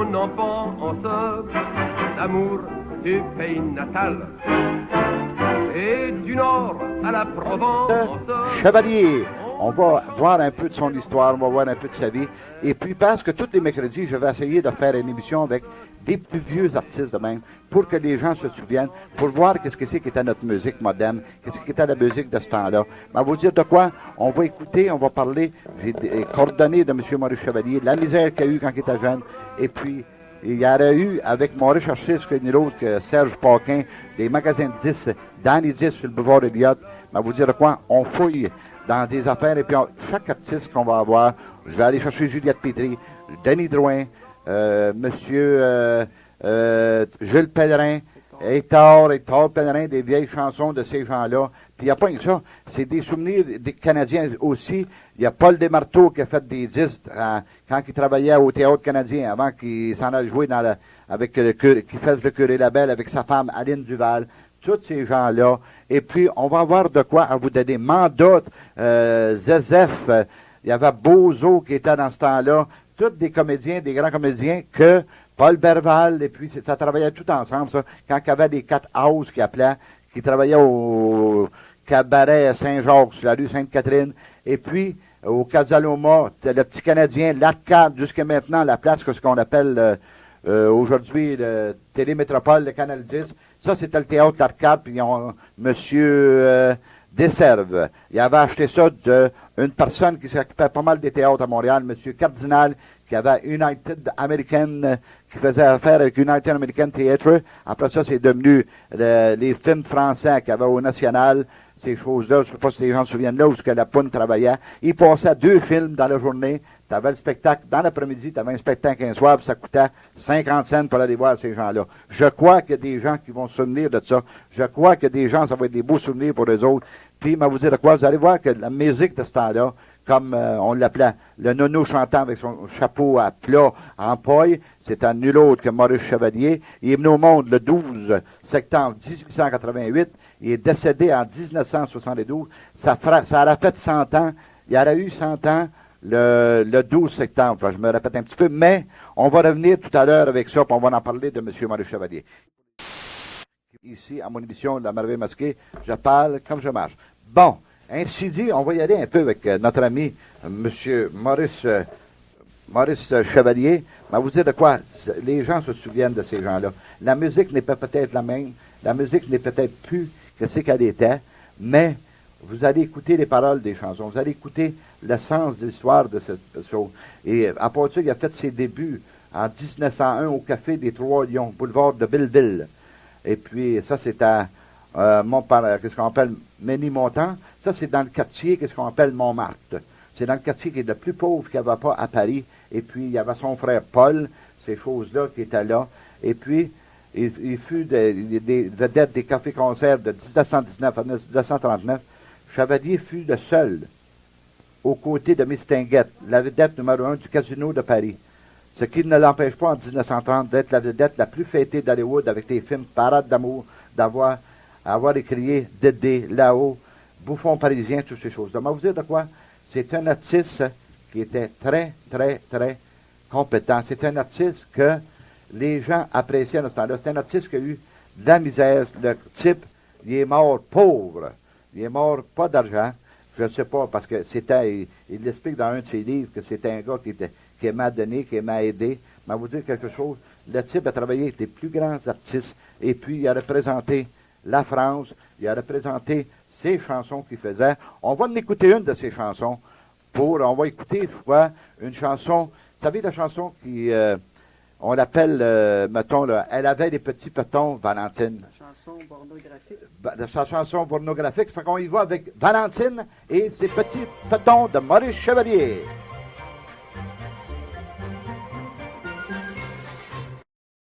mon enfance, l'amour du pays natal. Et du nord à la Provence. Chevalier. On va voir un peu de son histoire, on va voir un peu de sa vie. Et puis, parce que tous les mercredis, je vais essayer de faire une émission avec des plus vieux artistes de même, pour que les gens se souviennent, pour voir qu'est-ce que c'est qu'était notre musique moderne, qu'est-ce qu'était la musique de ce temps-là. Mais vous dire de quoi, on va écouter, on va parler, j'ai des coordonnées de M. Maurice Chevalier, la misère qu'il a eue quand il était jeune, et puis il y aurait eu, avec mon recherchiste, que nul autre que Serge Paquin, des magasins de 10, dans les 10 sur le boulevard Elliott. Mais vous dire de quoi, on fouille dans des affaires, et puis chaque artiste qu'on va avoir, je vais aller chercher Juliette Pétry, Denis Drouin, Monsieur Jules Pellerin, Hector Pellerin, des vieilles chansons de ces gens-là. Puis il n'y a pas que ça, c'est des souvenirs des Canadiens aussi. Il y a Paul Desmarteaux qui a fait des disques quand il travaillait au Théâtre canadien, avant qu'il s'en aille jouer avec qu'il fasse le Curé Labelle avec sa femme Aline Duval. Tous ces gens-là. Et puis, on va avoir de quoi à vous donner. Mandat, Zezef, il y avait Bozo qui était dans ce temps-là. Tous des comédiens, des grands comédiens que Paul Berval, et puis ça travaillait tout ensemble, ça. Quand il y avait des 4 houses qui appelaient, qui travaillaient au cabaret Saint-Jacques, sur la rue Sainte-Catherine, et puis au Casaloma, le petit Canadien, l'Arcade, jusqu'à maintenant, la place que ce qu'on appelle aujourd'hui le Télémétropole, le Canal 10. Ça, c'était le théâtre L'Arcade, puis ils ont Monsieur Desserves. Il avait acheté ça d'une personne qui s'occupait pas mal des théâtres à Montréal, Monsieur Cardinal, qui avait United American, qui faisait affaire avec United American Theatre. Après ça, c'est devenu les films français qu'il y avait au National, ces choses-là. Je ne sais pas si les gens se souviennent là où la Poune travaillait. Il passait 2 films dans la journée. Tu avais le spectacle dans l'après-midi, tu avais un spectacle un soir, puis ça coûtait 50 cents pour aller voir ces gens-là. Je crois qu'il y a des gens qui vont se souvenir de ça. Je crois que des gens, ça va être des beaux souvenirs pour eux autres. Puis, vous dire de quoi, vous allez voir que la musique de ce temps-là, comme on l'appelait, le nono chantant avec son chapeau à plat en paille, c'est un nul autre que Maurice Chevalier. Il est venu au monde le 12 septembre 1888. Il est décédé en 1972. Ça aurait fait 100 ans. Il aurait eu 100 ans le 12 septembre. Enfin, je me répète un petit peu, mais on va revenir tout à l'heure avec ça, puis on va en parler de M. Maurice Chevalier. Ici, à mon émission de La Merveille Masquée, je parle comme je marche. Bon, ainsi dit, on va y aller un peu avec notre ami M. Maurice Chevalier. Mais vous dire de quoi, les gens se souviennent de ces gens-là. La musique n'est pas peut-être la même, la musique n'est peut-être plus que ce qu'elle était, mais vous allez écouter les paroles des chansons, vous allez écouter le sens de l'histoire de cette chose. Et à part de ça, il a fait ses débuts en 1901 au Café des Trois Lions, boulevard de Belleville. Et puis, ça, c'est à qu'est-ce qu'on appelle Ménilmontant. Ça, c'est dans le quartier, qu'est-ce qu'on appelle Montmartre. C'est dans le quartier qui est le plus pauvre qu'il n'y avait pas à Paris. Et puis, il y avait son frère Paul, ces choses-là qui étaient là. Et puis, il fut des vedettes des cafés-concerts de 1919 à 1939. Chevalier fut le seul, aux côtés de Miss Tinguette, la vedette numéro 1 du Casino de Paris. Ce qui ne l'empêche pas en 1930 d'être la vedette la plus fêtée d'Hollywood avec des films Parade d'amour, avoir écrié Dédé, là-haut, Bouffon parisien, toutes ces choses-là. Mais vous dire de quoi? C'est un artiste qui était très, très, très compétent. C'est un artiste que les gens appréciaient à ce temps-là. C'est un artiste qui a eu de la misère. Le type, il est mort pauvre. Il est mort pas d'argent. Je ne sais pas, parce que c'était, il explique dans un de ses livres que c'était un gars qui m'a donné, qui m'a aidé. Mais vous dire quelque chose, le type a travaillé avec les plus grands artistes, et puis il a représenté la France, il a représenté ses chansons qu'il faisait. On va en écouter une de ses chansons, on va écouter une chanson, vous savez la chanson qui, on l'appelle, mettons, là, Elle avait des petits petons, Valentine. La chanson pornographique. La chanson pornographique, ça fait qu'on y va avec Valentine et ses petits petons de Maurice Chevalier.